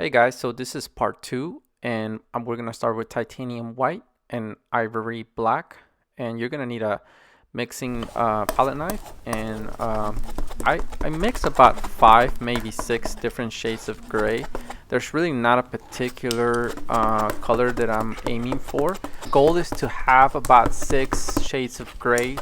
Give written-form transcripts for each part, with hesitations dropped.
Hey guys, so this is part two, and we're gonna start with titanium white and ivory black, and you're gonna need a mixing palette knife, and I mix about 5, maybe 6 different shades of gray. There's really not a particular color that I'm aiming for. Goal is to have about 6 shades of gray.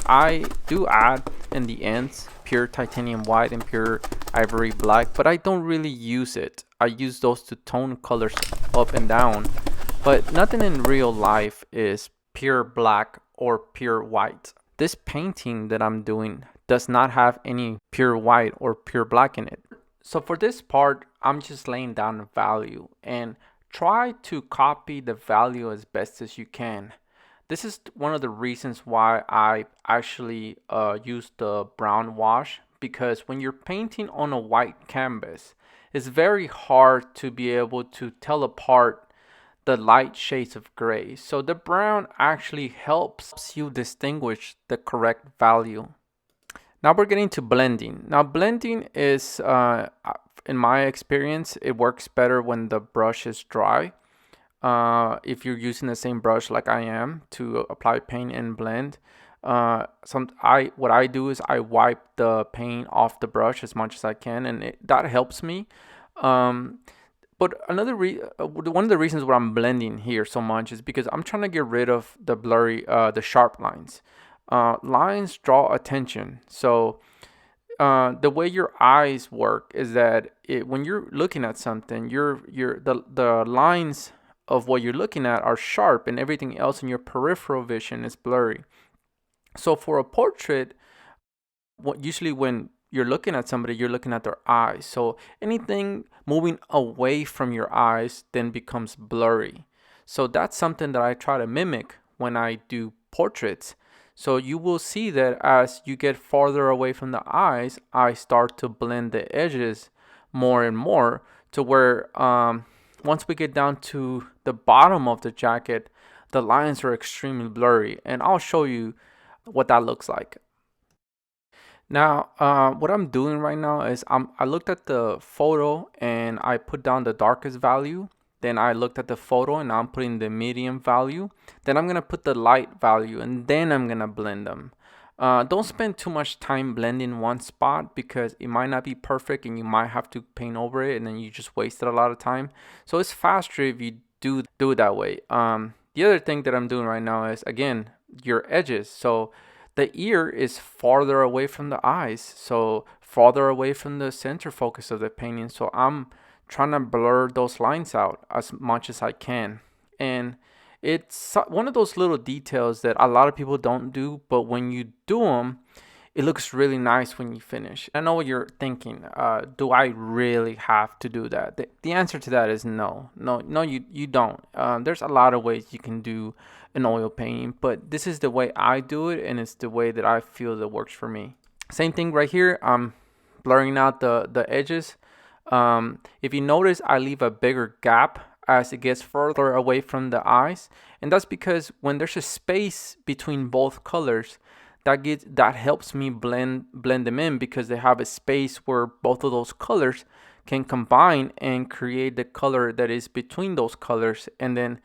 I do add in the ends pure titanium white and pure ivory black, but I don't really use it. I use those to tone colors up and down, but nothing in real life is pure black or pure white. This painting that I'm doing does not have any pure white or pure black in it. So for this part, I'm just laying down a value and try to copy the value as best as you can. This is one of the reasons why I actually use the brown wash, because when you're painting on a white canvas, it's very hard to be able to tell apart the light shades of gray. So the brown actually helps you distinguish the correct value. Now we're getting to blending. Now blending is, in my experience, it works better when the brush is dry. If you're using the same brush like I am to apply paint and blend, what I do is I wipe the paint off the brush as much as I can, and that helps me. But one of the reasons why I'm blending here so much is because I'm trying to get rid of the blurry, the sharp lines. Lines draw attention, so the way your eyes work is that when you're looking at something, the lines of what you're looking at are sharp, and everything else in your peripheral vision is blurry. So for a portrait, usually when you're looking at somebody, you're looking at their eyes. So anything moving away from your eyes then becomes blurry. So that's something that I try to mimic when I do portraits. So you will see that as you get farther away from the eyes, I start to blend the edges more and more, to where once we get down to the bottom of the jacket, the lines are extremely blurry, and I'll show you what that looks like. Now, what I'm doing right now is I looked at the photo and I put down the darkest value. Then I looked at the photo and I'm putting the medium value. Then I'm gonna put the light value, and then I'm gonna blend them. Don't spend too much time blending one spot, because it might not be perfect and you might have to paint over it, and then you just wasted a lot of time. So it's faster if you do it that way. The other thing that I'm doing right now is, again, your edges. So the ear is farther away from the eyes, so farther away from the center focus of the painting. So I'm trying to blur those lines out as much as I can. And it's one of those little details that a lot of people don't do, but when you do them, it looks really nice when you finish. I know what you're thinking. Do I really have to do that? The answer to that is no. No, you don't. There's a lot of ways you can do an oil painting, but this is the way I do it, and it's the way that I feel that works for me. Same thing right here. I'm blurring out the edges. If you notice, I leave a bigger gap as it gets further away from the eyes, and that's because when there's a space between both colors, that helps me blend them in, because they have a space where both of those colors can combine and create the color that is between those colors. And then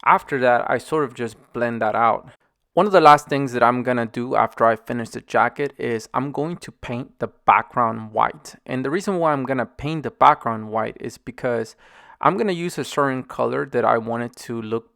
after that, I sort of just blend that out. One of the last things that I'm gonna do after I finish the jacket is I'm going to paint the background white. And the reason why I'm gonna paint the background white is because I'm gonna use a certain color that I want it to look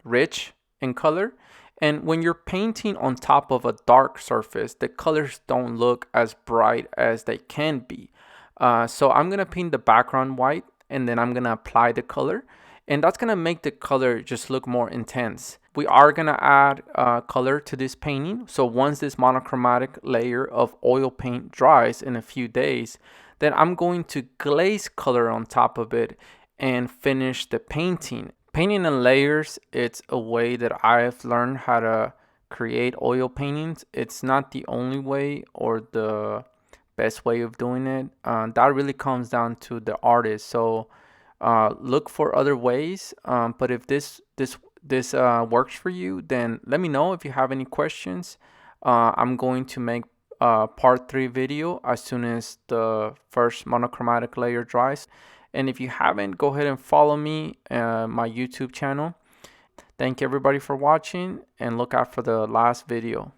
rich in color. And when you're painting on top of a dark surface, the colors don't look as bright as they can be. So I'm gonna paint the background white, and then I'm gonna apply the color, and that's gonna make the color just look more intense. We are gonna add color to this painting. So once this monochromatic layer of oil paint dries in a few days, then I'm going to glaze color on top of it and finish the painting. Painting in layers, it's a way that I've learned how to create oil paintings. It's not the only way or the best way of doing it. That really comes down to the artist. So look for other ways. But if this works for you, then let me know if you have any questions. I'm going to make part 3 video as soon as the first monochromatic layer dries. And if you haven't, go ahead and follow me my YouTube channel. Thank everybody for watching, and look out for the last video.